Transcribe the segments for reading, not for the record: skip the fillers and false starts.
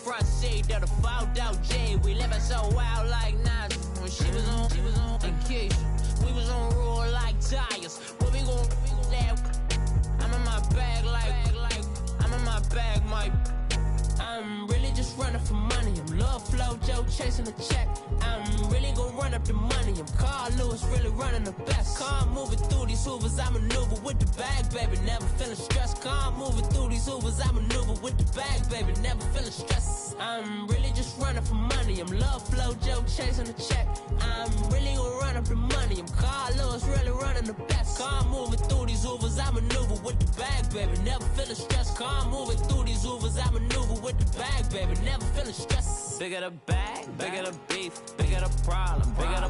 front seat of the fouled out J. We living so wild like Nas. When she was on vacation, we was on roll like tires. What we gon' let? I'm in my bag like I'm in my bag, Mike. I'm really just running for money. I'm love flow, Joe chasing the check. I'm really gonna run up the money. I'm Carl Lewis, really running the best. Calm moving through these hoovers, I maneuver with the bag, baby. Never feeling stressed. Calm moving through these hoovers, I maneuver with the bag, baby. Never feeling stressed. I'm really just running for money. I'm love flow, Joe chasing the check. I'm really gonna run up the money. I'm Carl Lewis, really running the best. Calm moving through these hoovers, I maneuver with the bag, baby. Never feeling stressed. Calm moving through these hoovers, I maneuver with the bag, baby. Never feeling stressed. Bigger the bag, bigger the beef, bigger the problem, bigger the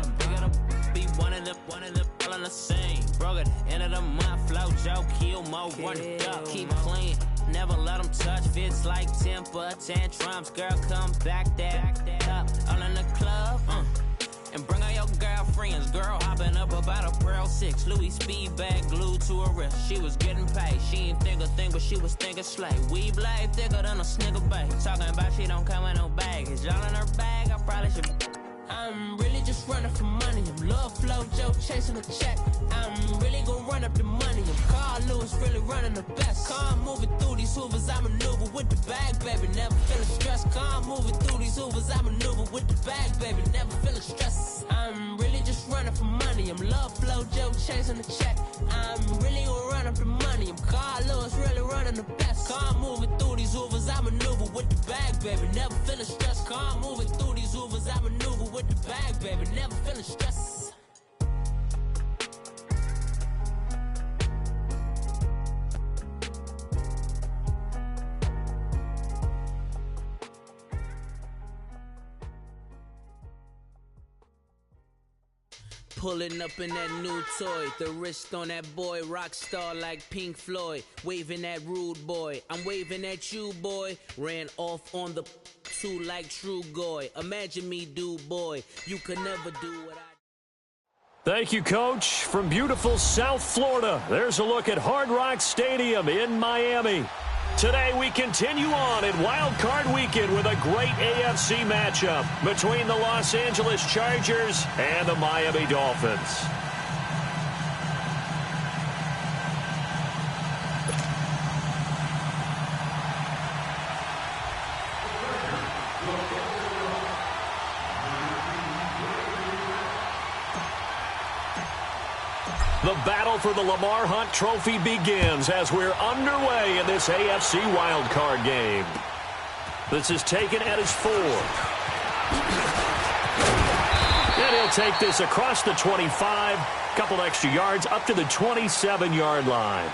be one of them all in the same. Broke at the end of the month, flow, Joe, kill, mo, run it up, keep clean. Never let them touch, fits like temper tantrums. Girl, come back that up, all in the club, and bring all your girlfriends. Girl hopping up about a Pearl 6 Louis speed bag glued to her wrist. She was getting paid, she ain't think a thing, but she was thinking slay. We blade thicker than a snicker bag. Talking about she don't come with no baggage. All in her bag, I probably should. I'm really just running for money. I'm love flow, Joe chasing a check. I'm really gonna run up the money. I'm Carl Lewis, really running the best. Calm moving through these hoovers, I maneuver with the bag, baby. Never feeling stressed. Calm moving through these hoovers, I maneuver with the bag, baby. Never feeling stressed. I'm really just running for money. I'm love flow, Joe chasing the check. I'm really gonna run up the money. I'm Carl Lewis, really running the best. Calm moving through these hoovers, I maneuver with the bag, baby. Never feeling stressed. Calm moving through these hoovers, I maneuver with the bag, baby. Never feeling stressed. Pulling up in that new toy, the wrist on that boy, rock star like Pink Floyd, waving at rude boy, I'm waving at you boy, ran off on the two like True Goy, imagine me do boy, you could never do what I. Thank you, Coach. From beautiful South Florida, there's a look at Hard Rock Stadium in Miami. Today we continue on in Wild Card Weekend with a great AFC matchup between the Los Angeles Chargers and the Miami Dolphins. The battle for the Lamar Hunt Trophy begins as we're underway in this AFC wildcard game. This is taken at his 4. And he'll take this across the 25, couple extra yards up to the 27-yard line.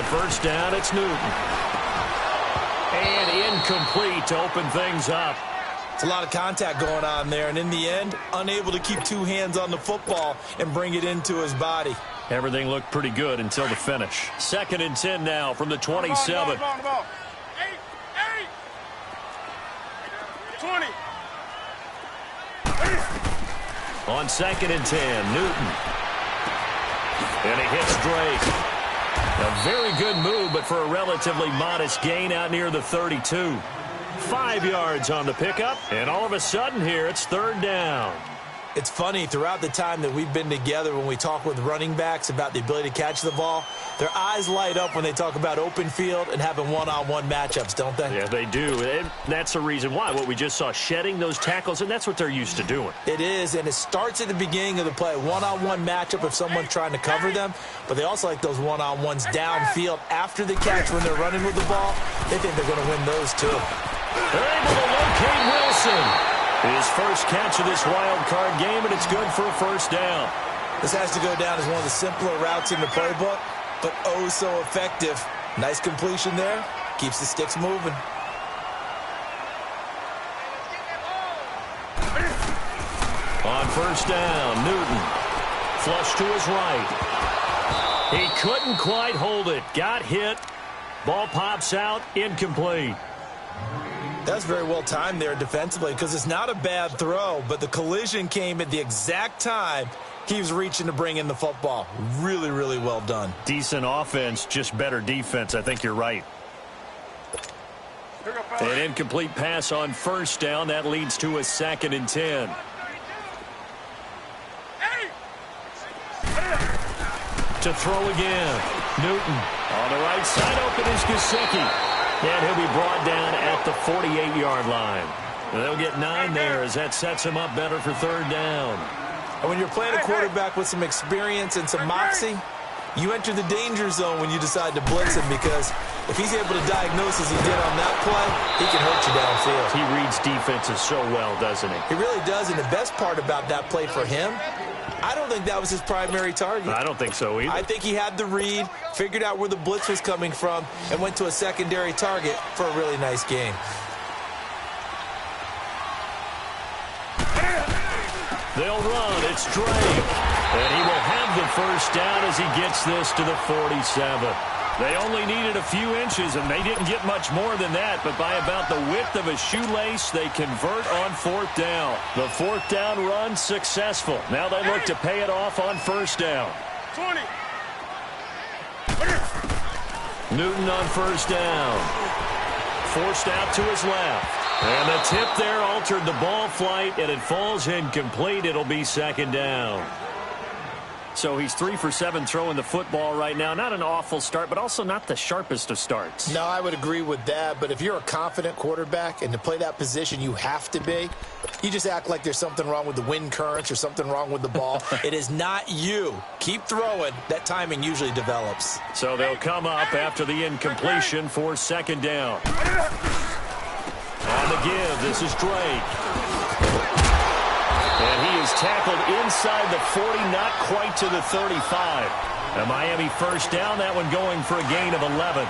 First down, it's Newton. And incomplete to open things up. It's a lot of contact going on there, and in the end, unable to keep two hands on the football and bring it into his body. Everything looked pretty good until the finish. 2nd and 10 now from the 27. 20. On 2nd and 10, Newton. And he hits Drake. A very good move, but for a relatively modest gain out near the 32. 5 yards on the pickup, and all of a sudden here, it's 3rd down. It's funny, throughout the time that we've been together, when we talk with running backs about the ability to catch the ball, their eyes light up when they talk about open field and having one-on-one matchups, don't they? Yeah, they do. And that's the reason why. What we just saw, shedding those tackles, and that's what they're used to doing. It is, and it starts at the beginning of the play. One-on-one matchup if someone's trying to cover them, but they also like those one-on-ones downfield after the catch when they're running with the ball. They think they're going to win those, too. They're able to locate Wilson. His first catch of this wild card game, and it's good for a first down. This has to go down as one of the simpler routes in the playbook, but oh so effective. Nice completion there. Keeps the sticks moving. On first down, Newton. Flush to his right. He couldn't quite hold it. Got hit. Ball pops out. Incomplete. That's very well timed there defensively because it's not a bad throw, but the collision came at the exact time he was reaching to bring in the football. Really, really well done. Decent offense, just better defense. I think you're right. An incomplete pass on first down. That leads to a 2nd and 10. To throw again. Newton on the right side. Open is Gesicki. And he'll be brought down at the 48-yard line. And they'll get 9 there as that sets him up better for 3rd down. And when you're playing a quarterback with some experience and some moxie, you enter the danger zone when you decide to blitz him, because if he's able to diagnose as he did on that play, he can hurt you downfield. He reads defenses so well, doesn't he? He really does, and the best part about that play for him, I don't think that was his primary target. I don't think so either. I think he had the read, figured out where the blitz was coming from, and went to a secondary target for a really nice game. They'll run. It's Drake. And he will have the first down as he gets this to the 47. They only needed a few inches, and they didn't get much more than that. But by about the width of a shoelace, they convert on 4th down. The 4th down run successful. Now they look to pay it off on first down. 20. Newton on first down. Forced out to his left. And the tip there altered the ball flight, and it falls incomplete. It'll be 2nd down. So he's 3 for 7 throwing the football right now. Not an awful start, but also not the sharpest of starts. No, I would agree with that. But if you're a confident quarterback and to play that position you have to be, you just act like there's something wrong with the wind currents or something wrong with the ball. It is not you. Keep throwing. That timing usually develops. So they'll come up after the incompletion for 2nd down. On the give, this is Drake. And he is tackled inside the 40, not quite to the 35. A Miami first down, that one going for a gain of 11.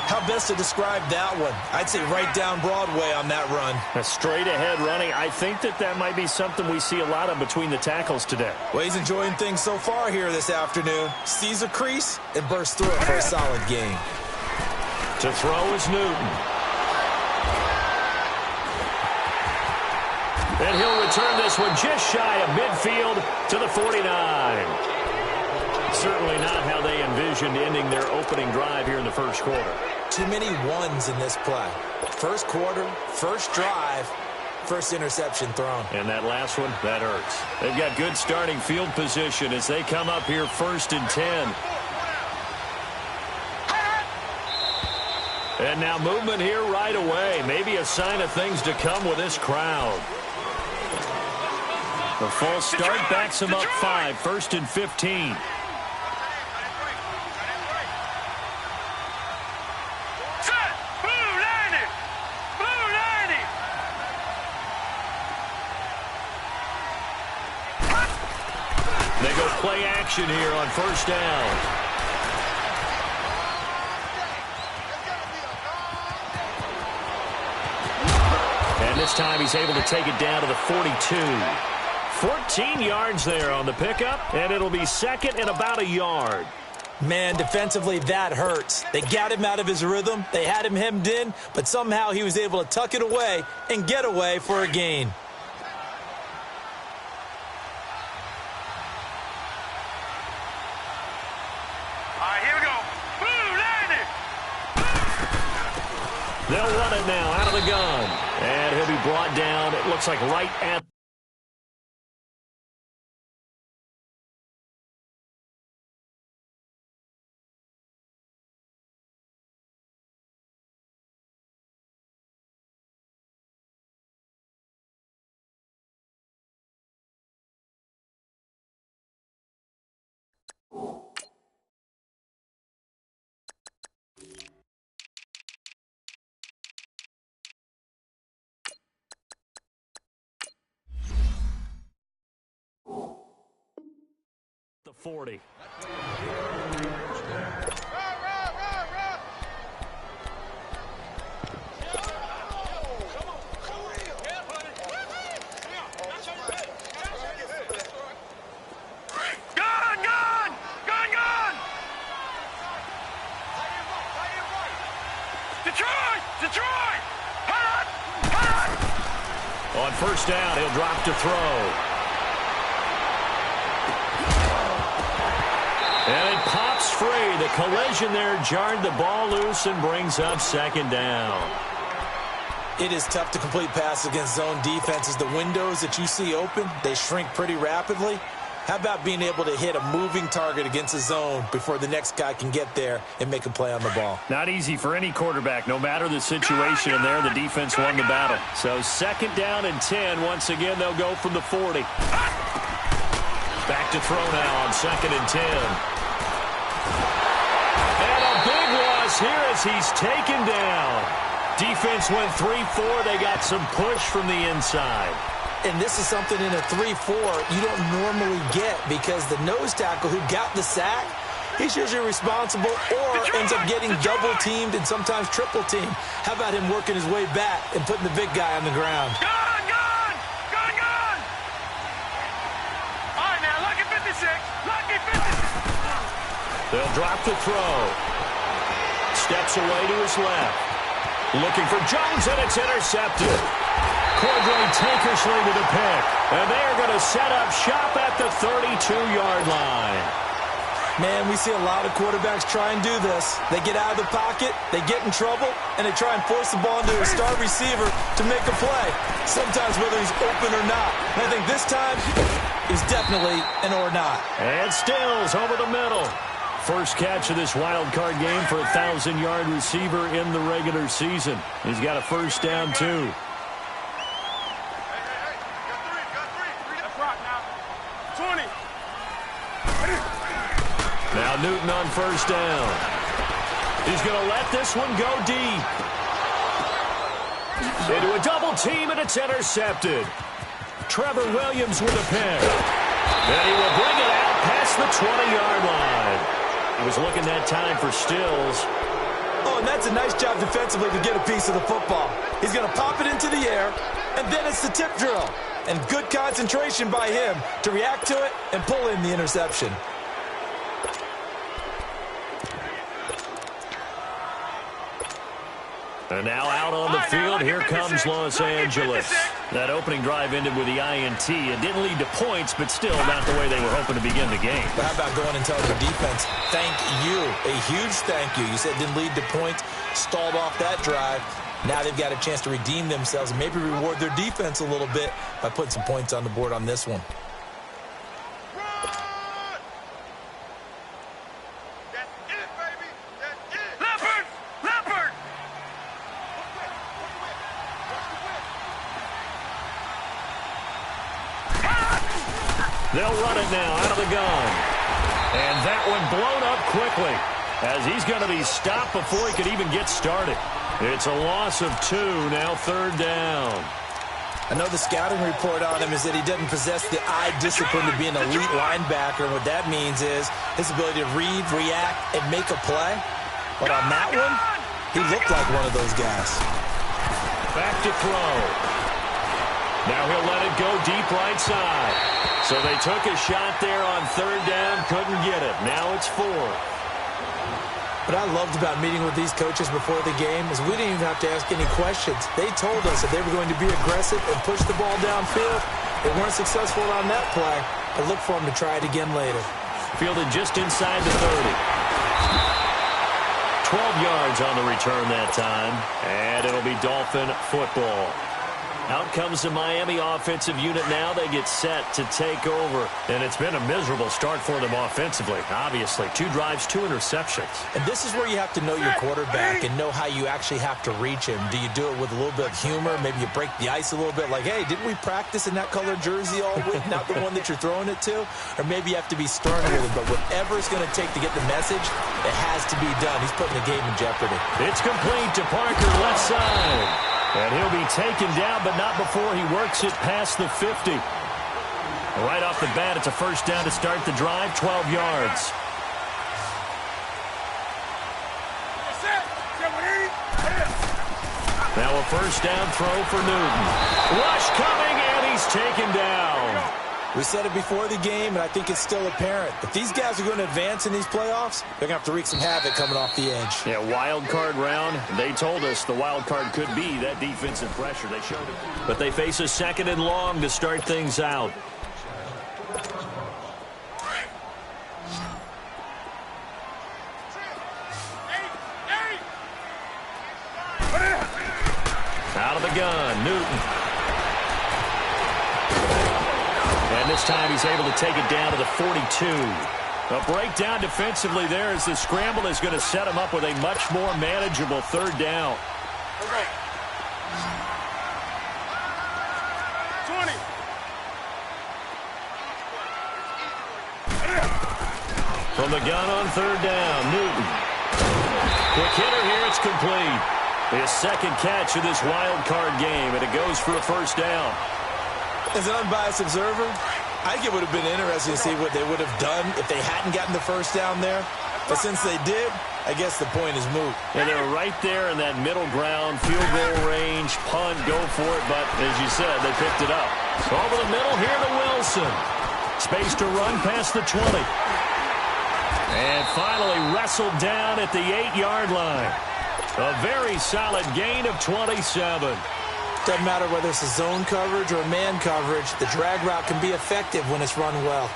How best to describe that one? I'd say right down Broadway on that run. A straight ahead running. I think that might be something we see a lot of between the tackles today. Well, he's enjoying things so far here this afternoon. Sees a crease and bursts through it for a solid gain. To throw is Newton. And he'll return this one just shy of midfield to the 49. Certainly not how they envisioned ending their opening drive here in the first quarter. Too many ones in this play. First quarter, first drive, first interception thrown. And that last one, that hurts. They've got good starting field position as they come up here 1st and 10. And now movement here right away. Maybe a sign of things to come with this crowd. The false start backs him up 5, 1st and 15. They go play action here on first down. And this time he's able to take it down to the 42. 14 yards there on the pickup, and it'll be 2nd and about a yard. Man, defensively, that hurts. They got him out of his rhythm. They had him hemmed in, but somehow he was able to tuck it away and get away for a gain. They'll run it now out of the gun. And he'll be brought down, it looks like right at the 40. first down. He'll drop to throw. And it pops free. The collision there jarred the ball loose and brings up second down. It is tough to complete passes against zone defenses. The windows that you see open, they shrink pretty rapidly. How about being able to hit a moving target against a zone before the next guy can get there and make a play on the ball? Not easy for any quarterback, no matter the situation. And there, the defense won the battle. So second down and 10. Once again, they'll go from the 40. Back to throw now on second and 10. And a big loss here as he's taken down. Defense went 3-4. They got some push from the inside. And this is something in a 3-4 you don't normally get because the nose tackle who got the sack, he's usually responsible or ends up getting double-teamed and sometimes triple-teamed. How about him working his way back and putting the big guy on the ground? Gone! All right, now, lucky 56. Lucky 56. They'll drop the throw. Steps away to his left. Looking for Jones, and it's intercepted. Cordray Tankersley to the pick. And they're going to set up shop at the 32-yard line. Man, we see a lot of quarterbacks try and do this. They get out of the pocket, they get in trouble, and they try and force the ball into a star receiver to make a play, sometimes whether he's open or not. And I think this time is definitely an or not. And Stills over the middle. First catch of this wild card game for a 1,000-yard receiver in the regular season. He's got a first down, too. Now Newton on first down. He's going to let this one go deep. Into a double team, and it's intercepted. Trevor Williams with a pick. And he will bring it out past the 20-yard line. He was looking that time for Stills. Oh, and that's a nice job defensively to get a piece of the football. He's going to pop it into the air, and then it's the tip drill. And good concentration by him to react to it and pull in the interception. And now out on the field, here comes Los Angeles. That opening drive ended with the INT. It didn't lead to points, but still not the way they were hoping to begin the game. But how about going and telling the defense, thank you, a huge thank you. You said it didn't lead to points, stalled off that drive. Now they've got a chance to redeem themselves and maybe reward their defense a little bit by putting some points on the board on this one. They'll run it now out of the gun. And that one blown up quickly as he's going to be stopped before he could even get started. It's a loss of 2, now third down. I know the scouting report on him is that he doesn't possess the eye discipline to be an elite linebacker. And what that means is his ability to read, react, and make a play. But on that one, he looked like one of those guys. Back to throw. Now he'll let it go deep right side. So they took a shot there on third down, couldn't get it. Now it's 4. What I loved about meeting with these coaches before the game is we didn't even have to ask any questions. They told us that they were going to be aggressive and push the ball downfield. They weren't successful on that play, but look for them to try it again later. Fielded just inside the 30. 12 yards on the return that time, and it'll be Dolphin football. Out comes the Miami offensive unit now. They get set to take over. And it's been a miserable start for them offensively, obviously. 2 drives, 2 interceptions. And this is where you have to know your quarterback and know how you actually have to reach him. Do you do it with a little bit of humor? Maybe you break the ice a little bit like, hey, didn't we practice in that colored jersey all week? Not the one that you're throwing it to? Or maybe you have to be stern with him. But whatever it's going to take to get the message, it has to be done. He's putting the game in jeopardy. It's complete to Parker, left side. And he'll be taken down, but not before he works it past the 50. Right off the bat, it's a first down to start the drive, 12 yards. Now a first down throw for Newton. Rush coming, and he's taken down. We said it before the game, and I think it's still apparent. If these guys are going to advance in these playoffs, they're going to have to wreak some havoc coming off the edge. Yeah, wild card round. They told us the wild card could be that defensive pressure. They showed it. But they face a 2nd and long to start things out. Out of the gun, Newton. And this time he's able to take it down to the 42. A breakdown defensively there as the scramble is going to set him up with a much more manageable 3rd down. 20. From the gun on 3rd down, Newton. Quick hitter here, it's complete. His 2nd catch of this wild card game, and it goes for a 1st down. As an unbiased observer, I think it would have been interesting to see what they would have done if they hadn't gotten the 1st down there. But since they did, I guess the point is moot. And they were right there in that middle ground, field goal range, punt, go for it. But as you said, they picked it up. Over the middle here to Wilson. Space to run past the 20. And finally wrestled down at the 8-yard line. A very solid gain of 27. Doesn't matter whether it's a zone coverage or a man coverage, the drag route can be effective when it's run well.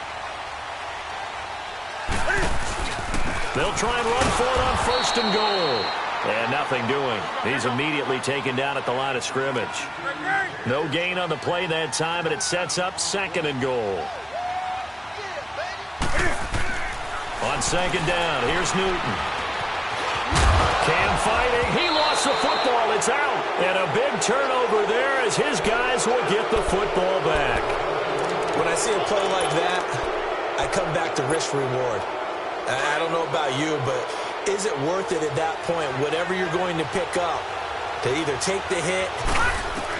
They'll try and run for it on 1st and goal. And nothing doing. He's immediately taken down at the line of scrimmage. No gain on the play that time, and it sets up 2nd and goal. On 2nd down, here's Newton. Cam fighting. He lost the football. It's out. And a big turnover there as his guys will get the football back. When I see a play like that, I come back to risk-reward. I don't know about you, but is it worth it at that point, whatever you're going to pick up, to either take the hit,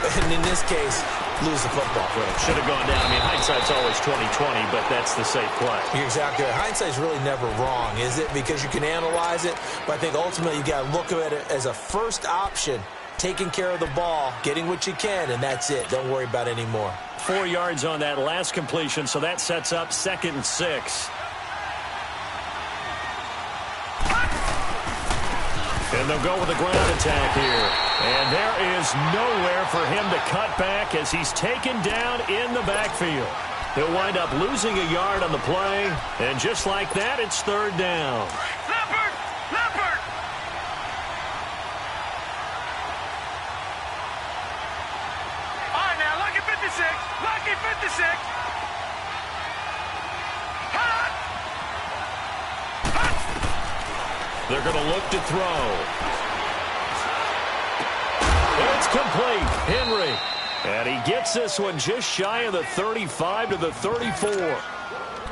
and in this case, lose the football? Right. Should have gone down. I mean, hindsight's always 20/20, but that's the safe play. You're exactly right. Hindsight's really never wrong, is it? Because you can analyze it, but I think ultimately you got to look at it as a first option, taking care of the ball, getting what you can, and that's it. Don't worry about any more. 4 yards on that last completion, so that sets up 2nd and 6. And they'll go with a ground attack here. And there is nowhere for him to cut back as he's taken down in the backfield. He'll wind up losing a yard on the play. And just like that, it's 3rd down. Leopard! Leopard! All right, now, lucky 56. Lucky 56. Hot! Hot! They're going to look to throw. It's complete. Henry. And he gets this one just shy of the 35 to the 34.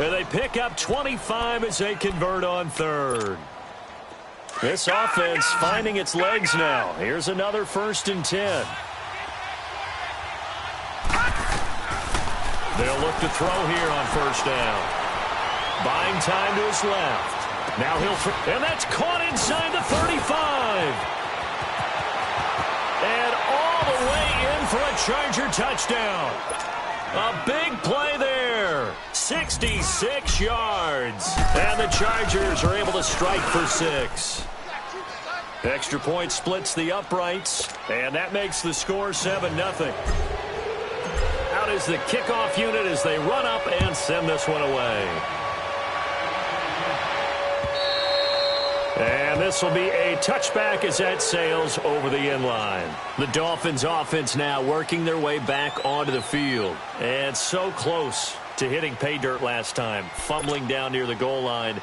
And they pick up 25 as they convert on 3rd. This offense finding its legs now. Here's another 1st and 10. They'll look to throw here on 1st down. Buying time to his left. Now he'll throw, and that's caught inside the 35. And all the way in for a Charger touchdown. A big play there. 66 yards. And the Chargers are able to strike for 6. Extra point splits the uprights, and that makes the score 7-0. Out is the kickoff unit as they run up and send this one away. And this will be a touchback as that sails over the end line. The Dolphins offense now working their way back onto the field. And so close to hitting pay dirt last time, fumbling down near the goal line.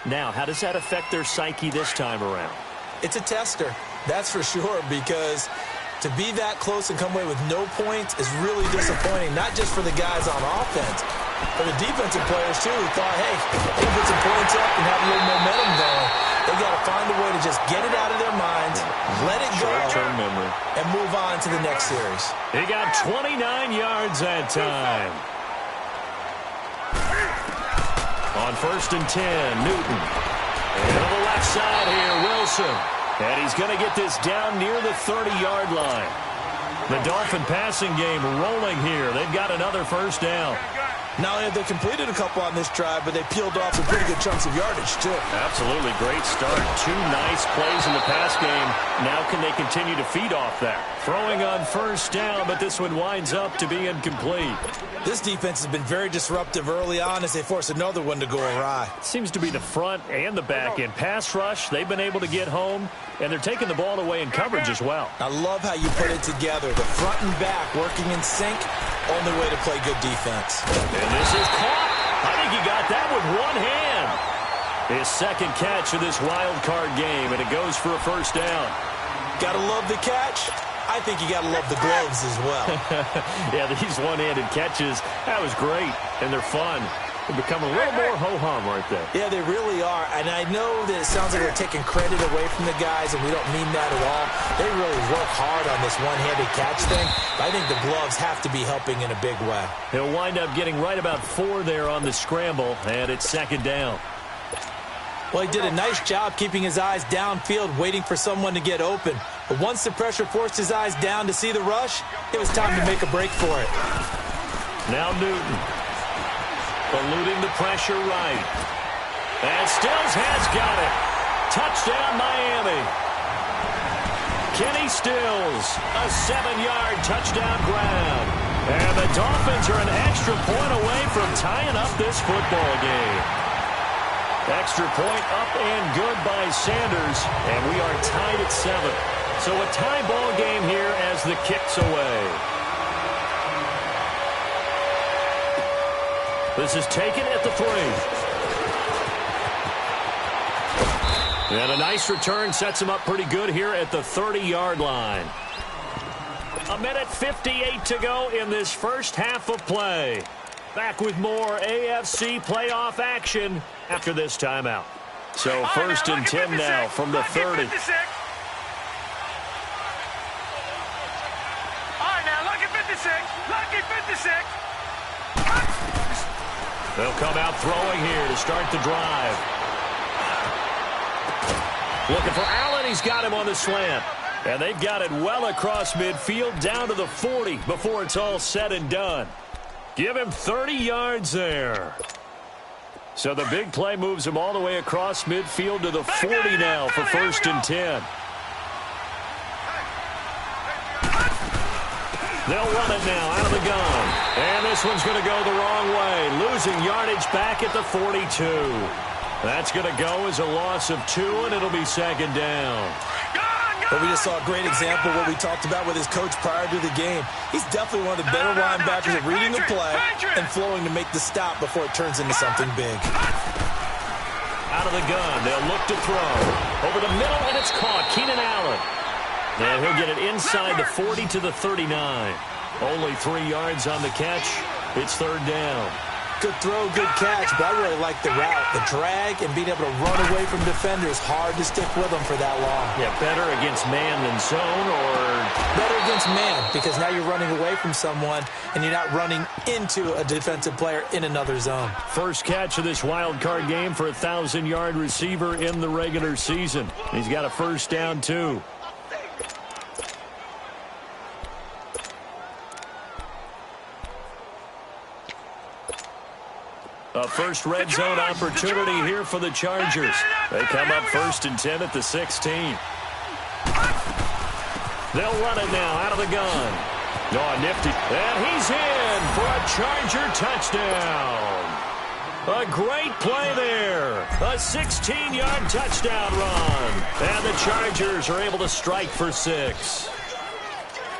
Now, how does that affect their psyche this time around? It's a tester, that's for sure, because to be that close and come away with no points is really disappointing, not just for the guys on offense, but the defensive players, too, who thought, hey, they can put some points up and have a little momentum going. They got to find a way to just get it out of their minds, let it go, short-term memory, and move on to the next series. He got 29 yards that time. On 1st and 10, Newton. And on the left side here, Wilson. And he's going to get this down near the 30-yard line. The Dolphin passing game rolling here. They've got another 1st down. Not only have they completed a couple on this drive, but they peeled off some pretty good chunks of yardage, too. Absolutely great start. 2 nice plays in the pass game. Now can they continue to feed off that? Throwing on first down, but this one winds up to be incomplete. This defense has been very disruptive early on as they force another one to go awry. Seems to be the front and the back end. Pass rush, they've been able to get home, and they're taking the ball away in coverage as well. I love how you put it together. The front and back working in sync, only way to play good defense. And this is caught. I think he got that with one hand. His second catch of this wild card game, and it goes for a first down. Gotta love the catch. I think you gotta love the gloves as well. Yeah, these one-handed catches, that was great, and they're fun. They become a little more ho-hum right there. Yeah, they really are, and I know that it sounds like we're taking credit away from the guys, and we don't mean that at all. They really work hard on this one-handed catch thing, but I think the gloves have to be helping in a big way. He'll wind up getting right about 4 there on the scramble, and it's second down. Well, he did a nice job keeping his eyes downfield, waiting for someone to get open. But once the pressure forced his eyes down to see the rush, it was time to make a break for it. Now Newton. Eluding the pressure right. And Stills has got it. Touchdown, Miami. Kenny Stills, a 7-yard touchdown grab. And the Dolphins are an extra point away from tying up this football game. Extra point up and good by Sanders, and we are tied at 7. So a tie ball game here as the kick's away. This is taken at the 3. And a nice return sets him up pretty good here at the 30-yard line. 1:58 to go in this first half of play. Back with more AFC playoff action after this timeout. So first and 10 now from the 30. All right, now look at 56. Lucky 56. They'll come out throwing here to start the drive. Looking for Allen. He's got him on the slant. And they've got it well across midfield down to the 40 before it's all said and done. Give him 30 yards there. So the big play moves him all the way across midfield to the 40 now for first and 10. They'll run it now out of the gun. And this one's going to go the wrong way. Losing yardage back at the 42. That's going to go as a loss of 2, and it'll be second down. But we just saw a great example of what we talked about with his coach prior to the game. He's definitely one of the better linebackers at reading the play and flowing to make the stop before it turns into something big. Out of the gun, they'll look to throw. Over the middle, and it's caught. Keenan Allen. And he'll get it inside the 40 to the 39. Only 3 yards on the catch. It's third down. Good throw, good catch, but I really like the route. The drag and being able to run away from defenders. Hard to stick with them for that long. Yeah, better against man than zone, or better against man, because now you're running away from someone and you're not running into a defensive player in another zone. First catch of this wild card game for a 1,000-yard receiver in the regular season. He's got a first down, too. A first red zone opportunity here for the Chargers. They come up first and 10 at the 16. They'll run it now out of the gun. Oh, nifty. And he's in for a Charger touchdown. A great play there. A 16-yard touchdown run. And the Chargers are able to strike for 6.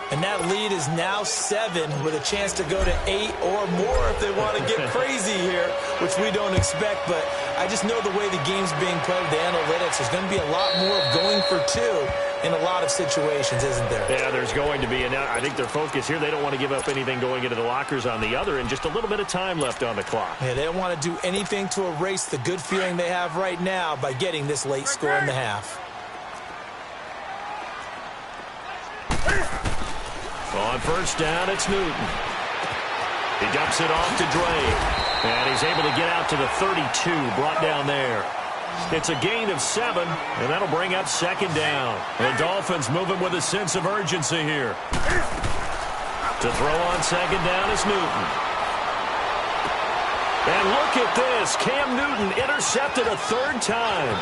And that lead is now 7 with a chance to go to 8 or more if they want to get crazy here, which we don't expect. But I just know the way the game's being played with the analytics, there's going to be a lot more of going for 2 in a lot of situations, isn't there? Yeah, there's going to be. And I think their focus here, they don't want to give up anything going into the lockers on the other, and just a little bit of time left on the clock. Yeah, they don't want to do anything to erase the good feeling they have right now by getting this late score in the half. On first down, it's Newton. He dumps it off to Drake. And he's able to get out to the 32, brought down there. It's a gain of 7, and that'll bring up second down. The Dolphins moving with a sense of urgency here. To throw on second down is Newton. look at this. Cam Newton intercepted a third time.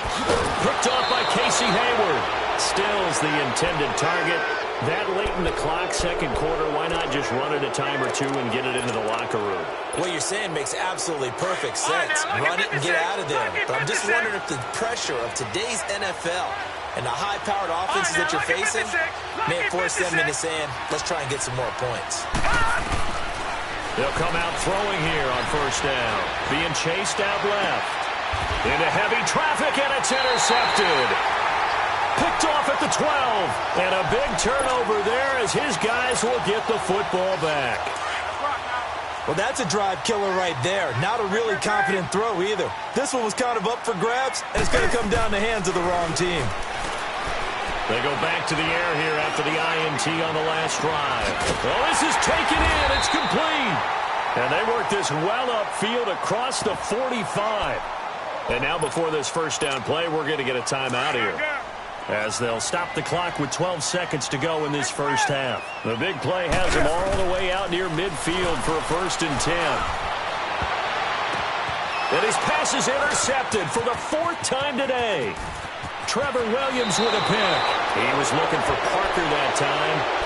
Picked off by Casey Hayward. Stills the intended target. That late in the clock, second quarter, why not just run it a time or two and get it into the locker room? What you're saying makes absolutely perfect sense. Run it and get out of there. But I'm just wondering if the pressure of today's NFL and the high-powered offenses that you're facing may force them into saying, let's try and get some more points. They'll come out throwing here on first down. Being chased out left. Into heavy traffic, and it's intercepted. Picked off at the 12. And a big turnover there as his guys will get the football back. Well, that's a drive killer right there. Not a really confident throw either. This one was kind of up for grabs, and it's going to come down the hands of the wrong team. They go back to the air here after the INT on the last drive. Well, this is taken in. It's complete. And they work this well upfield across the 45. And now before this first down play, we're going to get a timeout here, as they'll stop the clock with 12 seconds to go in this first half. The big play has them all the way out near midfield for a 1st and 10. And his pass is intercepted for the 4th time today. Trevor Williams with a pick. He was looking for Parker that time.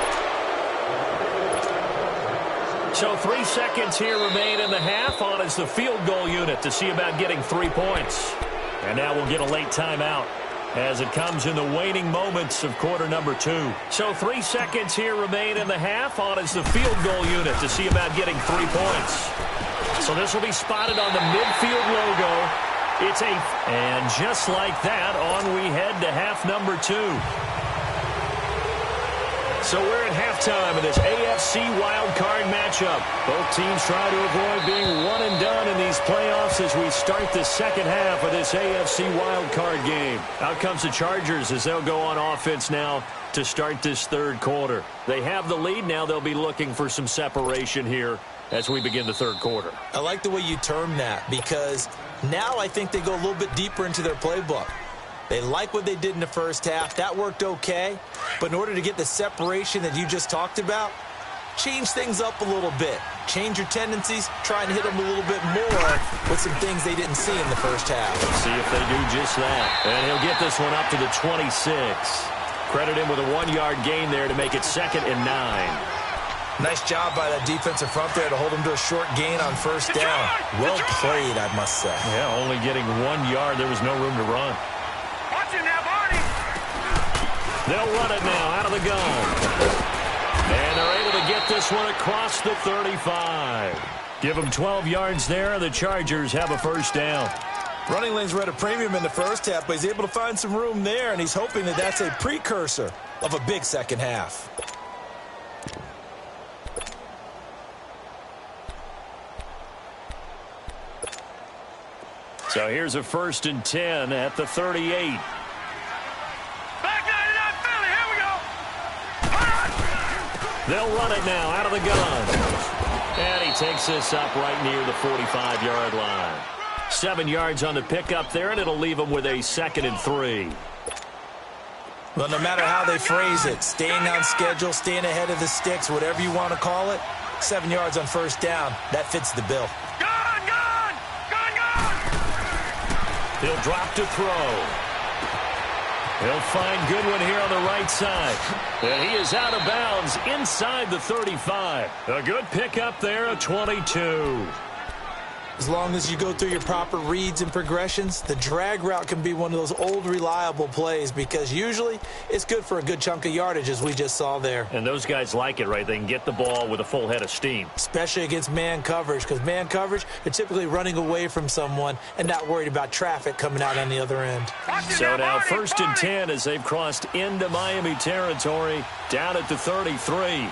So 3 seconds here remain in the half. On is the field goal unit to see about getting 3 points. And now we'll get a late timeout as it comes in the waning moments of quarter number 2. So 3 seconds here remain in the half. On is the field goal unit to see about getting 3 points. So this will be spotted on the midfield logo. It's 8th. And just like that, on we head to half number 2. So we're at halftime of this AFC wildcard matchup. Both teams try to avoid being one and done in these playoffs as we start the second half of this AFC wildcard game. Out comes the Chargers as they'll go on offense now to start this third quarter. They have the lead. Now they'll be looking for some separation here as we begin the third quarter. I like the way you term that, because now I think they go a little bit deeper into their playbook. They like what they did in the first half. That worked okay. But in order to get the separation that you just talked about, change things up a little bit. Change your tendencies. Try and hit them a little bit more with some things they didn't see in the first half. Let's see if they do just that. And he'll get this one up to the 26. Credit him with a 1-yard gain there to make it 2nd and 9. Nice job by that defensive front there to hold him to a short gain on first down. Well played, I must say. Yeah, only getting 1 yard. There was no room to run. Watch him now, Barney. They'll run it now out of the gun. And they're able to get this one across the 35. Give them 12 yards there. The Chargers have a first down. Running lanes were at a premium in the first half, but he's able to find some room there, and he's hoping that that's a precursor of a big second half. So here's a 1st and 10 at the 38. Back 99 Philly, here we go. They'll run it now out of the gun. And he takes this up right near the 45-yard line. 7 yards on the pickup there, and it'll leave him with a 2nd and 3. Well, no matter how they phrase it, staying on schedule, staying ahead of the sticks, whatever you want to call it, 7 yards on first down, that fits the bill. He'll drop to throw. He'll find Goodwin here on the right side. And he is out of bounds inside the 35. A good pickup there, a 22. As long as you go through your proper reads and progressions, the drag route can be one of those old reliable plays, because usually it's good for a good chunk of yardage, as we just saw there. And those guys like it, right? They can get the ball with a full head of steam. Especially against man coverage, because man coverage, they're typically running away from someone and not worried about traffic coming out on the other end. So now 1st and 10 as they've crossed into Miami territory, down at the 33.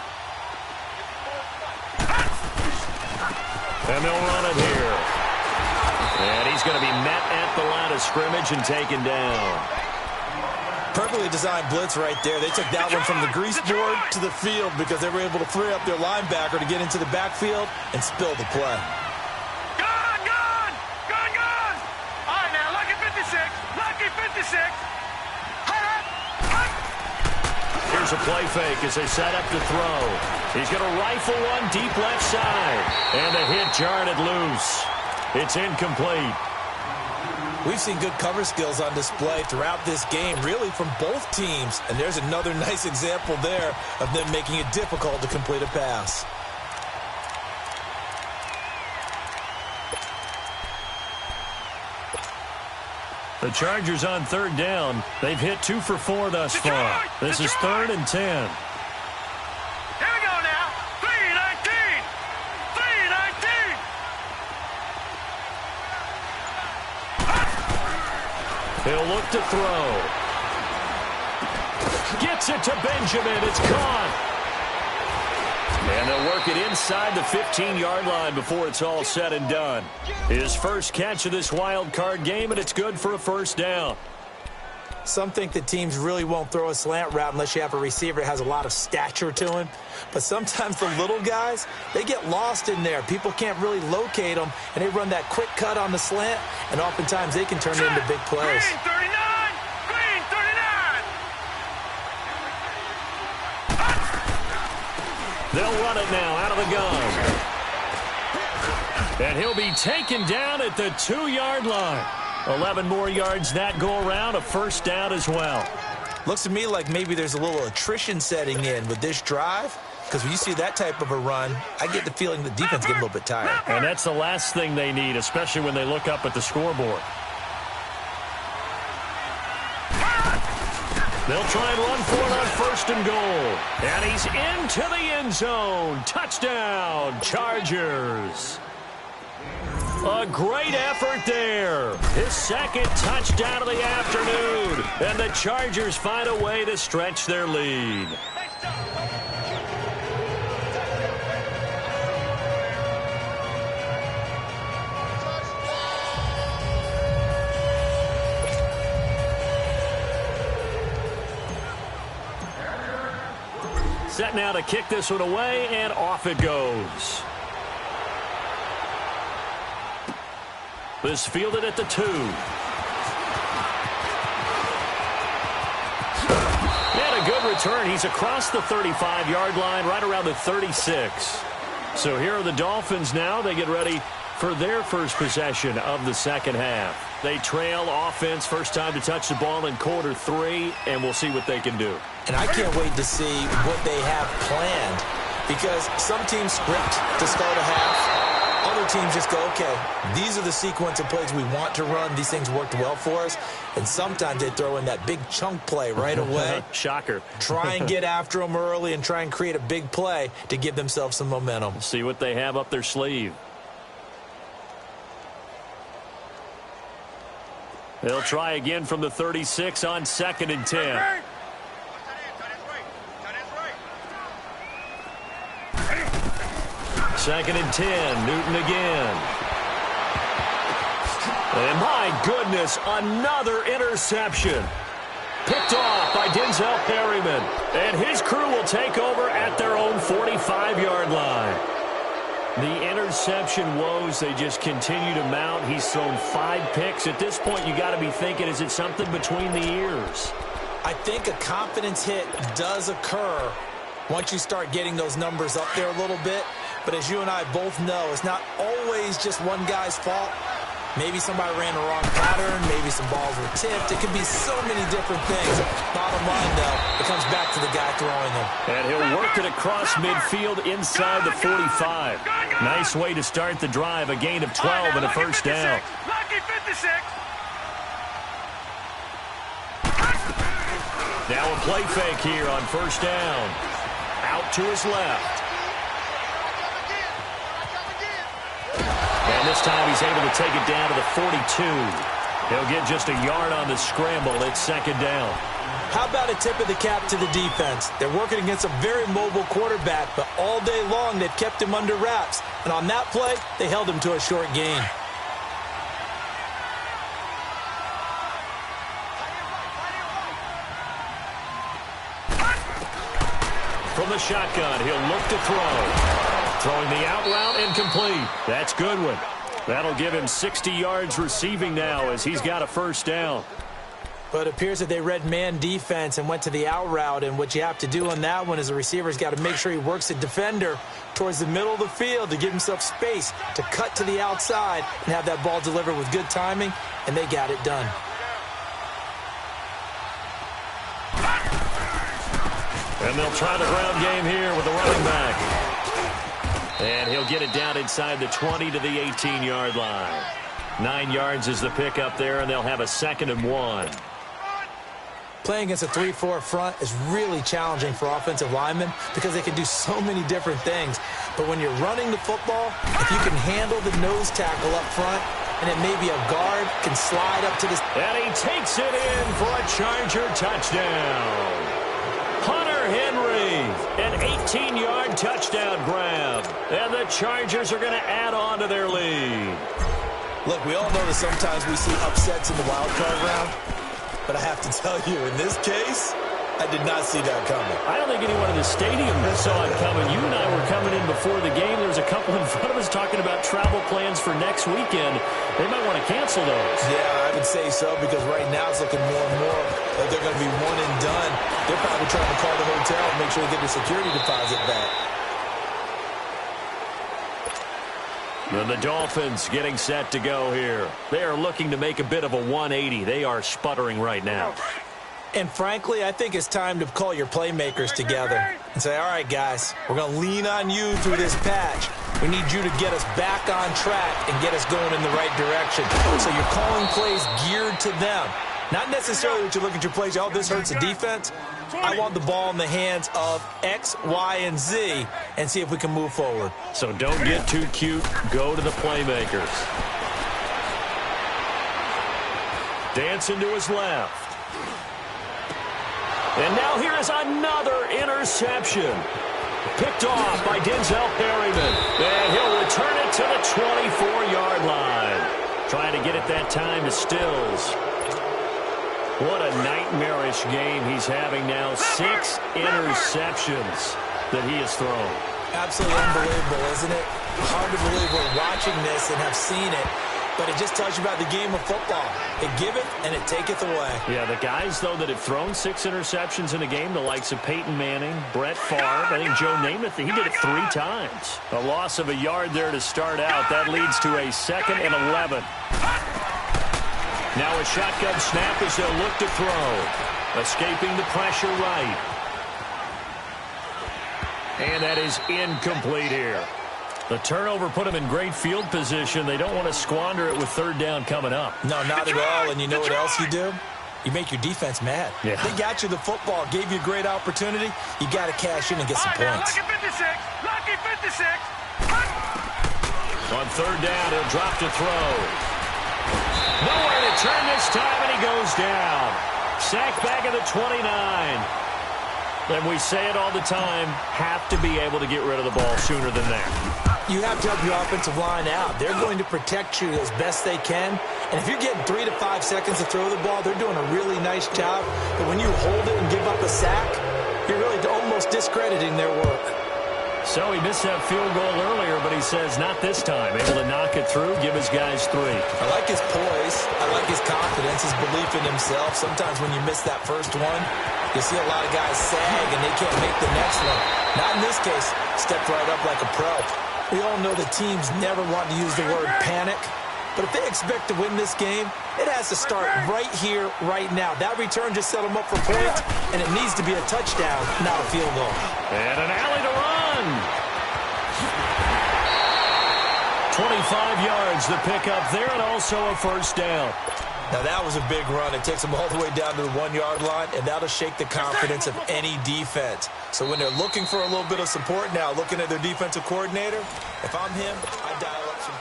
And they'll run it here. And he's going to be met at the line of scrimmage and taken down. Perfectly designed blitz right there. They took that one from the grease board to the field because they were able to free up their linebacker to get into the backfield and spill the play. Gone! All right, now, lucky 56. Lucky 56. Here's a play fake as they set up to throw. He's going to rifle one deep left side. And the hit jarred it loose. It's incomplete. We've seen good cover skills on display throughout this game, really from both teams. And there's another nice example there of them making it difficult to complete a pass. The Chargers on third down. They've hit 2 for 4 thus far. This is 3rd and 10. Here we go now. 3-19. 3-19. He'll look to throw. Gets it to Benjamin. It's caught. And they'll work it inside the 15-yard line before it's all said and done. His first catch of this wild card game, and it's good for a first down. Some think that teams really won't throw a slant route unless you have a receiver that has a lot of stature to him. But sometimes the little guys, they get lost in there. People can't really locate them, and they run that quick cut on the slant, and oftentimes they can turn it into big plays. Green 39. Green 39. They'll run it now out of the gun. And he'll be taken down at the 2-yard line. 11 more yards that go around, a first down as well. Looks to me like maybe there's a little attrition setting in with this drive, because when you see that type of a run, I get the feeling the defense getting a little bit tired. And that's the last thing they need, especially when they look up at the scoreboard. They'll try and run for it on 1st and goal. And he's into the end zone. Touchdown, Chargers. A great effort there. His second touchdown of the afternoon. And the Chargers find a way to stretch their lead. Set now to kick this one away, and off it goes. This fielded at the 2. And a good return. He's across the 35-yard line, right around the 36. So here are the Dolphins now. They get ready for their first possession of the second half. They trail offense, first time to touch the ball in quarter 3, and we'll see what they can do. And I can't wait to see what they have planned, because some teams script to start a half. Other teams just go, okay, these are the sequence of plays we want to run. These things worked well for us. And sometimes they throw in that big chunk play right away. Shocker. Try and get after them early and try and create a big play to give themselves some momentum. See what they have up their sleeve. They'll try again from the 36 on 2nd and 10. Second and 10, Newton again. And my goodness, another interception. Picked off by Denzel Perryman. And his crew will take over at their own 45-yard line. The interception woes, they just continue to mount. He's thrown 5 picks. At this point, you got to be thinking, is it something between the ears? I think a confidence hit does occur once you start getting those numbers up there a little bit. But as you and I both know, it's not always just one guy's fault. Maybe somebody ran the wrong pattern. Maybe some balls were tipped. It could be so many different things. Bottom line, though, it comes back to the guy throwing them. And he'll work it across midfield inside the 45. Nice way to start the drive. A gain of 12 and a first down. Lucky 56. Now a play fake here on first down. Out to his left. And this time he's able to take it down to the 42. He'll get just a yard on the scramble. It's second down. How about a tip of the cap to the defense? They're working against a very mobile quarterback, but all day long they've kept him under wraps. And on that play, they held him to a short gain. From the shotgun, he'll look to throw. Throwing the out route, incomplete. That's Goodwin. That'll give him 60 yards receiving now as he's got a first down. But it appears that they read man defense and went to the out route, and what you have to do on that one is the receiver's got to make sure he works the defender towards the middle of the field to give himself space to cut to the outside and have that ball delivered with good timing, and they got it done. And they'll try the ground game here with the running back. And he'll get it down inside the 20 to the 18-yard line. 9 yards is the pickup there, and they'll have a 2nd and 1. Playing against a 3-4 front is really challenging for offensive linemen because they can do so many different things. But when you're running the football, if you can handle the nose tackle up front, and it may be a guard, can slide up to this. And he takes it in for a Charger touchdown. Hunter Henry, an 18-yard touchdown grab. And the Chargers are going to add on to their lead. Look, we all know that sometimes we see upsets in the wild card round. But I have to tell you, in this case, I did not see that coming. I don't think anyone in the stadium saw it coming. You and I were coming in before the game. There was a couple in front of us talking about travel plans for next weekend. They might want to cancel those. Yeah, I would say so, because right now it's looking more and more like they're going to be one and done. They're probably trying to call the hotel and make sure they get their security deposit back. And the Dolphins getting set to go here. They are looking to make a bit of a 180. They are sputtering right now. And frankly, I think it's time to call your playmakers together and say, all right, guys, we're going to lean on you through this patch. We need you to get us back on track and get us going in the right direction. So you're calling plays geared to them. Not necessarily that you look at your plays, oh, this hurts the defense. I want the ball in the hands of X, Y, and Z and see if we can move forward. So don't get too cute. Go to the playmakers. Dancing to his left. And now here is another interception. Picked off by Denzel Perryman. And he'll return it to the 24-yard line. Trying to get it that time to Stills. What a nightmarish game he's having now. 6 interceptions that he has thrown. Absolutely unbelievable, isn't it? Hard to believe we're watching this and have seen it, but it just tells you about the game of football. It giveth and it taketh away. Yeah, the guys, though, that have thrown 6 interceptions in a game, the likes of Peyton Manning, Brett Favre, I think Joe Namath, he did it 3 times. A loss of a yard there to start out. That leads to a 2nd and 11. Now a shotgun snap as they'll look to throw. Escaping the pressure right. And that is incomplete here. The turnover put them in great field position. They don't want to squander it with 3rd down coming up. No, not at all. And you know what else you do? You make your defense mad. Yeah. They got you the football, gave you a great opportunity. You got to cash in and get some points. Lucky 56. On 3rd down, he'll drop to throw. Nowhere to turn this time, and he goes down. Sacked back at the 29. And we say it all the time, have to be able to get rid of the ball sooner than that. You have to help your offensive line out. They're going to protect you as best they can. And if you're getting 3 to 5 seconds to throw the ball, they're doing a really nice job. But when you hold it and give up a sack, you're really almost discrediting their work. So he missed that field goal earlier, but he says not this time. Able to knock it through, give his guys 3. I like his poise. I like his confidence, his belief in himself. Sometimes when you miss that first one, you see a lot of guys sag and they can't make the next one. Not in this case. Stepped right up like a pro. We all know the teams never want to use the word panic. But if they expect to win this game, it has to start right here, right now. That return just set them up for points, and it needs to be a touchdown, not a field goal. And an alley to run. 25 yards the pickup there, and also a 1st down. Now, that was a big run. It takes them all the way down to the 1-yard line, and that'll shake the confidence of any defense. So when they're looking for a little bit of support now, looking at their defensive coordinator, if I'm him, I dial up some.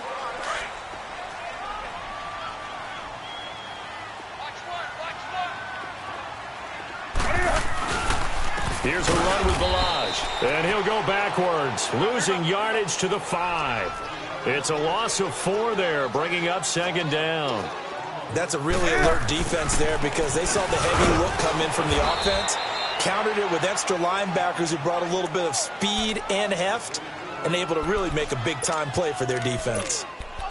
Here's a run with Balaj, and he'll go backwards, losing yardage to the 5. It's a loss of 4 there, bringing up 2nd down. That's a really alert defense there because they saw the heavy look come in from the offense, countered it with extra linebackers who brought a little bit of speed and heft, and able to really make a big-time play for their defense.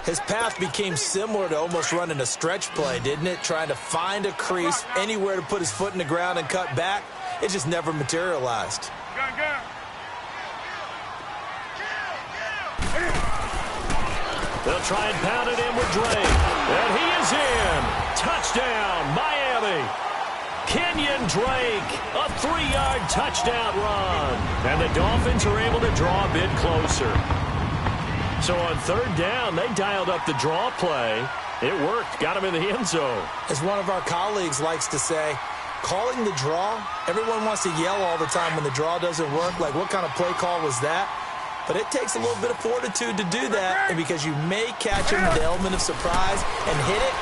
His path became similar to almost running a stretch play, didn't it? Trying to find a crease, anywhere to put his foot in the ground and cut back. It just never materialized. They'll try and pound it in with Drake. And he is in. Touchdown, Miami. Kenyon Drake, a 3-yard touchdown run. And the Dolphins are able to draw a bit closer. So on third down, they dialed up the draw play. It worked, got him in the end zone. As one of our colleagues likes to say, calling the draw, everyone wants to yell all the time when the draw doesn't work. Like, what kind of play call was that? But it takes a little bit of fortitude to do that, and because you may catch him with the element of surprise and hit it.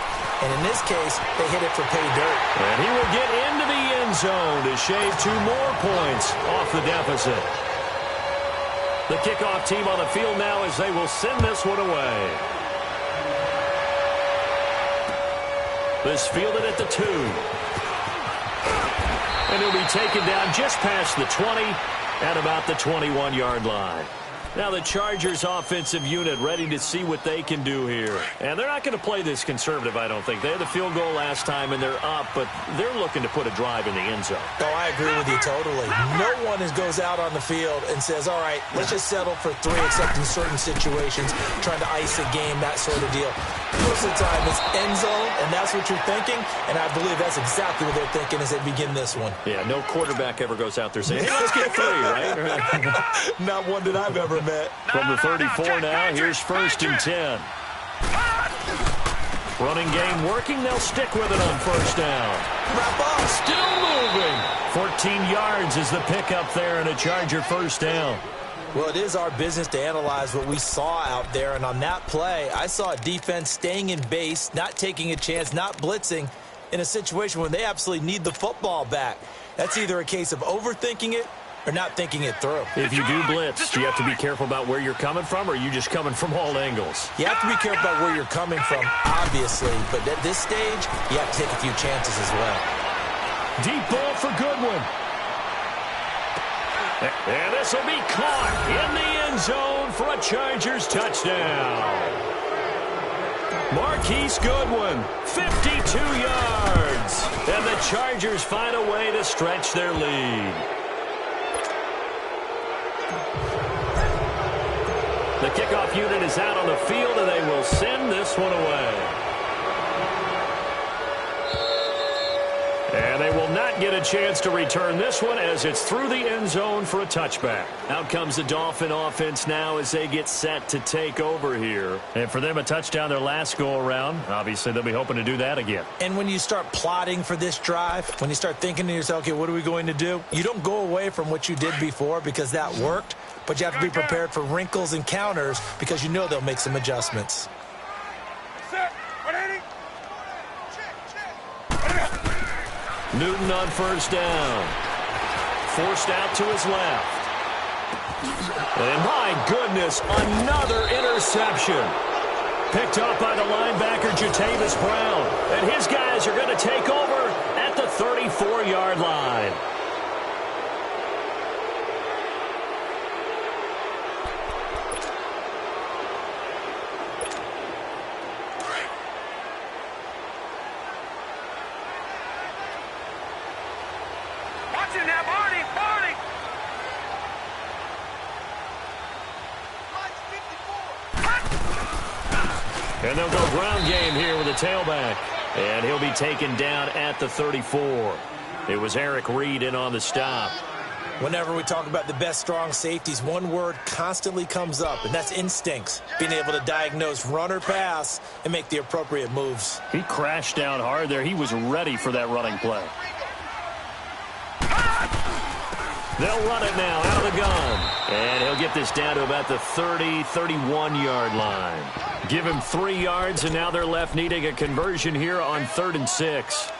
And in this case, they hit it for pay dirt. And he will get into the end zone to shave 2 more points off the deficit. The kickoff team on the field now as they will send this one away. This fielded at the 2. And he'll be taken down just past the 20 at about the 21-yard line. Now the Chargers offensive unit ready to see what they can do here. And they're not going to play this conservative, I don't think. They had the field goal last time, and they're up, but they're looking to put a drive in the end zone. Oh, I agree with you totally. No one goes out on the field and says, all right, let's just settle for 3, except in certain situations, trying to ice a game, that sort of deal. Most of the time, it's end zone, and that's what you're thinking, and I believe that's exactly what they're thinking as they begin this one. Yeah, no quarterback ever goes out there saying, hey, let's get 3, right? Not one that I've ever met. From the 34 now, here's 1st and 10. Running game working. They'll stick with it on 1st down. Wrap up. Still moving. 14 yards is the pickup there and a Charger 1st down. Well, it is our business to analyze what we saw out there, and on that play, I saw a defense staying in base, not taking a chance, not blitzing, in a situation when they absolutely need the football back. That's either a case of overthinking it or not thinking it through. If you do blitz, do you have to be careful about where you're coming from, or are you just coming from all angles? You have to be careful about where you're coming from, obviously, but at this stage, you have to take a few chances as well. Deep ball for Goodwin. And this will be caught in the end zone for a Chargers touchdown. Marquise Goodwin, 52 yards. And the Chargers find a way to stretch their lead. The kickoff unit is out on the field, and they will send this one away. And they will not get a chance to return this one as it's through the end zone for a touchback. Out comes the Dolphin offense now as they get set to take over here. And for them, a touchdown their last go-around. Obviously, they'll be hoping to do that again. And when you start plotting for this drive, when you start thinking to yourself, okay, what are we going to do? You don't go away from what you did before because that worked, but you have to be prepared for wrinkles and counters because you know they'll make some adjustments. Newton on 1st down. Forced out to his left. And my goodness, another interception. Picked up by the linebacker, Jatavis Brown. And his guys are going to take over at the 34-yard line. And they'll go ground game here with a tailback. And he'll be taken down at the 34. It was Eric Reed in on the stop. Whenever we talk about the best strong safeties, one word constantly comes up, and that's instincts. Being able to diagnose run or pass and make the appropriate moves. He crashed down hard there. He was ready for that running play. They'll run it now out of the gun. And he'll get this down to about the 30, 31-yard line. Give him 3 yards, and now they're left needing a conversion here on 3rd and 6.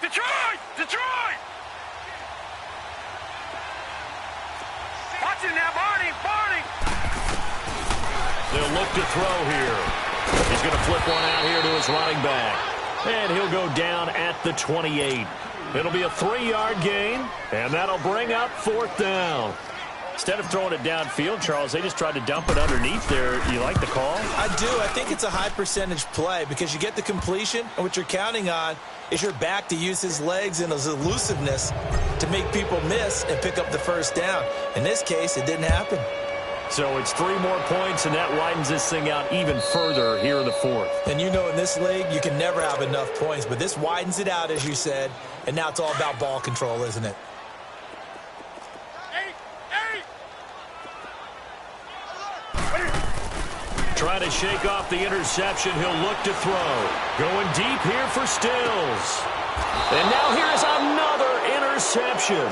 Detroit! Detroit! Watch it now, Barney! Barney! They'll look to throw here. He's going to flip one out here to his running back. And he'll go down at the 28. It'll be a 3-yard gain, and that'll bring up 4th down. Instead of throwing it downfield, Charles, they just tried to dump it underneath there. You like the call? I do. I think it's a high percentage play because you get the completion, and what you're counting on is your back to use his legs and his elusiveness to make people miss and pick up the first down. In this case, it didn't happen. So it's 3 more points, and that widens this thing out even further here in the fourth. And you know in this league, you can never have enough points, but this widens it out, as you said, and now it's all about ball control, isn't it? Trying to shake off the interception. He'll look to throw. Going deep here for Stills. And now here's another interception.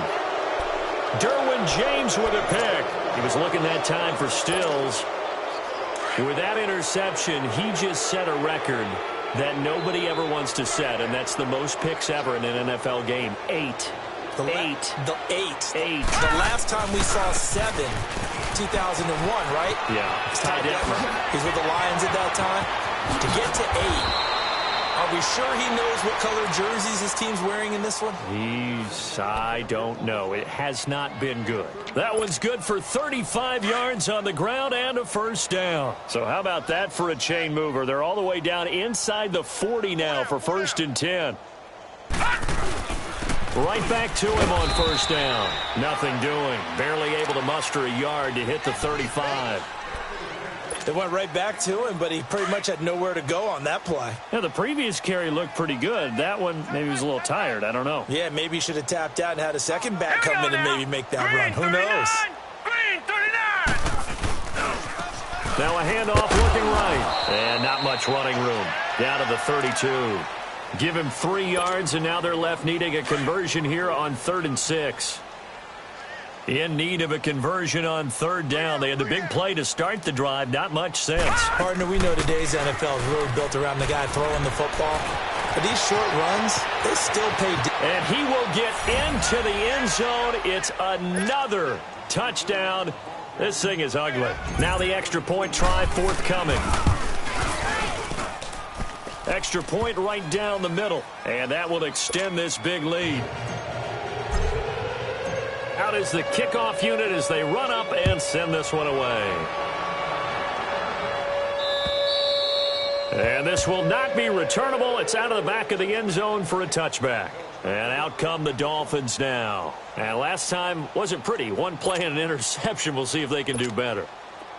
Derwin James with a pick. He was looking that time for Stills. With that interception, he just set a record that nobody ever wants to set, and that's the most picks ever in an NFL game. 8. Eight. The last time we saw 7, 2001, right? Yeah. It's Ty Detmer. He's with the Lions at that time. To get to 8, are we sure he knows what color jerseys his team's wearing in this one? I don't know. It has not been good. That one's good for 35 yards on the ground and a first down. So how about that for a chain mover? They're all the way down inside the 40 now for 1st and 10. Right back to him on first down. Nothing doing. Barely able to muster a yard to hit the 35. They went right back to him, but he pretty much had nowhere to go on that play. Yeah, the previous carry looked pretty good. That one, maybe he was a little tired. I don't know. Yeah, maybe he should have tapped out and had a second back come in and maybe make that run. Who knows? Green 39. Now a handoff looking right. And not much running room. Down to the 32. Give him 3 yards, and now they're left needing a conversion here on 3rd and 6. In need of a conversion on 3rd down. They had the big play to start the drive. Not much sense. Partner, we know today's NFL is really built around the guy throwing the football. But these short runs, they still pay. And he will get into the end zone. It's another touchdown. This thing is ugly. Now the extra point try forthcoming. Extra point right down the middle. And that will extend this big lead. Out is the kickoff unit as they run up and send this one away. And this will not be returnable. It's out of the back of the end zone for a touchback. And out come the Dolphins now. And last time wasn't pretty. One play and an interception. We'll see if they can do better.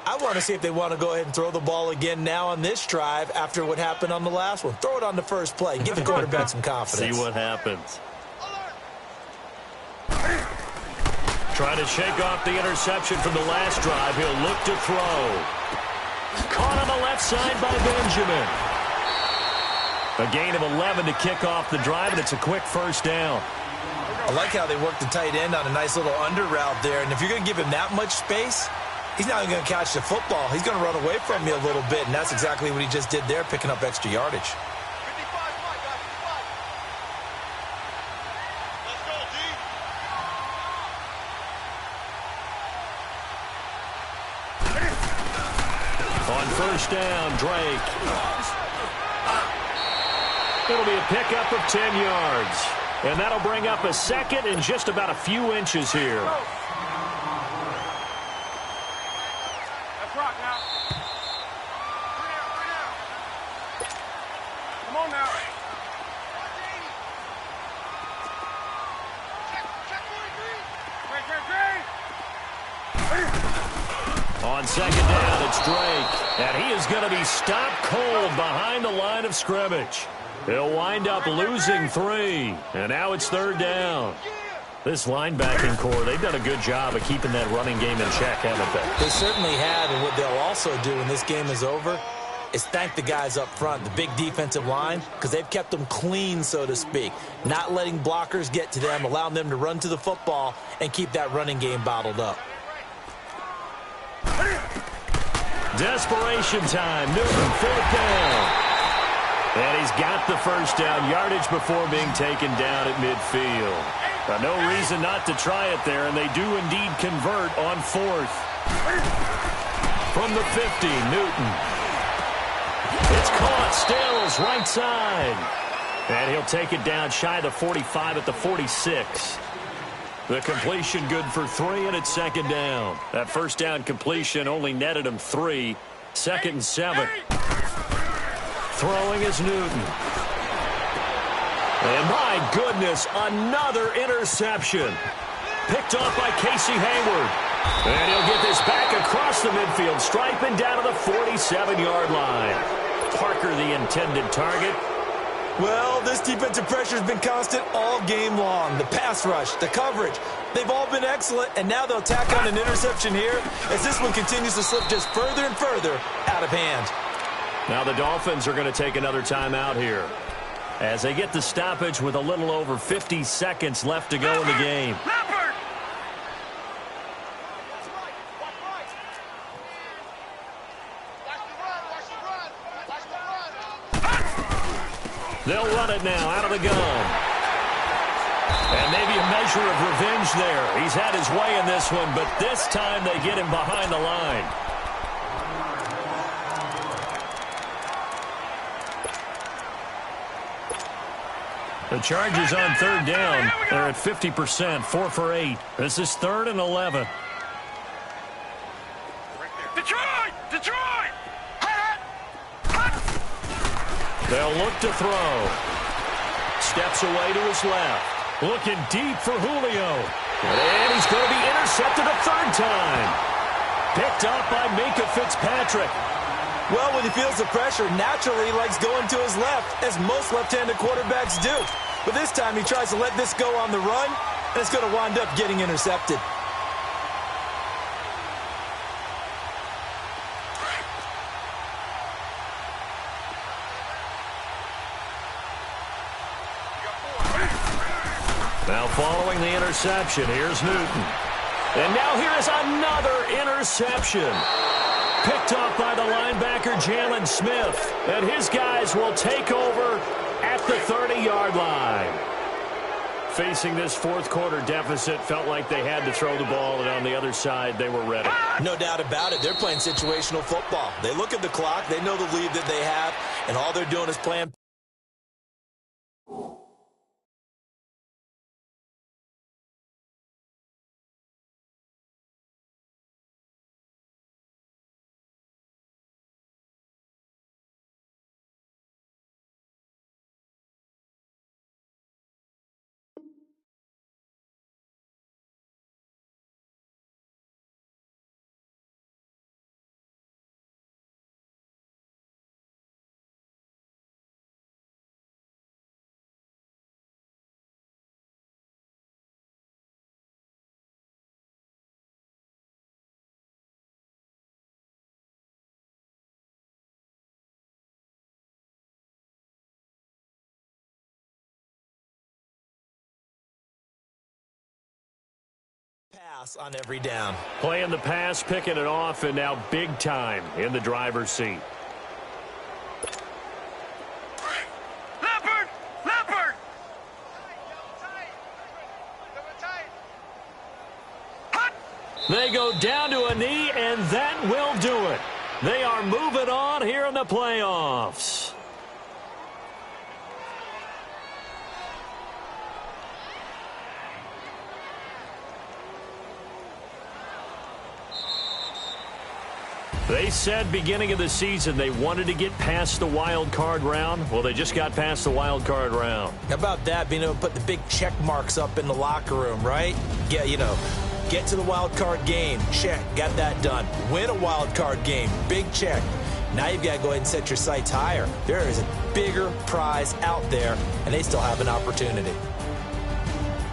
I want to see if they want to go ahead and throw the ball again now on this drive after what happened on the last one. Throw it on the first play. Give the quarterback some confidence. See what happens. Trying to shake off the interception from the last drive. He'll look to throw. Caught on the left side by Benjamin. A gain of 11 to kick off the drive, and it's a quick first down. I like how they worked the tight end on a nice little under route there. And if you're going to give him that much space, he's not even going to catch the football. He's going to run away from you a little bit, and that's exactly what he just did there, picking up extra yardage. On first down, Drake. It'll be a pickup of 10 yards. And that'll bring up a second and just about a few inches here. Rock now. Come on now. On second down, it's Drake. And he is going to be stopped cold behind the line of scrimmage. He'll wind up losing 3. And now it's 3rd down. This linebacking core, they've done a good job of keeping that running game in check, haven't they? They certainly have, and what they'll also do when this game is over is thank the guys up front, the big defensive line, because they've kept them clean, so to speak, not letting blockers get to them, allowing them to run to the football and keep that running game bottled up. Desperation time. Newton, 4th down. And he's got the first down yardage before being taken down at midfield. No reason not to try it there, and they do indeed convert on 4th. From the 50, Newton. It's caught. Stills, right side. And he'll take it down shy of the 45 at the 46. The completion good for 3, and it's second down. That first down completion only netted him 3. Second and 7. Throwing is Newton. And my goodness, another interception. Picked off by Casey Hayward. And he'll get this back across the midfield stripe and down to the 47-yard line. Parker, the intended target. Well, this defensive pressure has been constant all game long. The pass rush, the coverage, they've all been excellent, and now they'll tack on an interception here as this one continues to slip just further and further out of hand. Now the Dolphins are going to take another timeout here as they get the stoppage with a little over 50 seconds left to go in the game. They'll run it now out of the gun. And maybe a measure of revenge there. He's had his way in this one, but this time they get him behind the line. The Chargers on third down. They're at 50%, 4 for 8. This is 3rd and 11. Detroit! Detroit! They'll look to throw. Steps away to his left. Looking deep for Julio. And he's going to be intercepted a 3rd time. Picked up by Minkah Fitzpatrick. Well, when he feels the pressure, naturally he likes going to his left, as most left-handed quarterbacks do. But this time he tries to let this go on the run, and it's going to wind up getting intercepted. Now following the interception, here's Newton. And now here is another interception. Picked up by the linebacker, Jalen Smith. And his guys will take over at the 30-yard line. Facing this fourth quarter deficit, felt like they had to throw the ball, and on the other side, they were ready. No doubt about it. They're playing situational football. They look at the clock. They know the lead that they have, and all they're doing is playing. Pass on every down. Playing the pass, picking it off, and now big time in the driver's seat. Leopard! Leopard! They go down to a knee, and that will do it. They are moving on here in the playoffs. They said beginning of the season they wanted to get past the wild card round. Well, they just got past the wild card round. How about that, being able to put the big check marks up in the locker room, right? Get to the wild card game, check, got that done. Win a wild card game, big check. Now you've got to go ahead and set your sights higher. There is a bigger prize out there, and they still have an opportunity.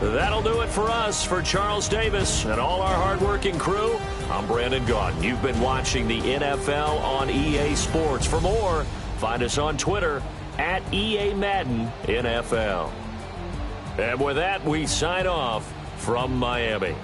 That'll do it for us. For Charles Davis and all our hardworking crew, I'm Brandon Gaudin. You've been watching the NFL on EA Sports. For more, find us on Twitter at EA Madden NFL. And with that, we sign off from Miami.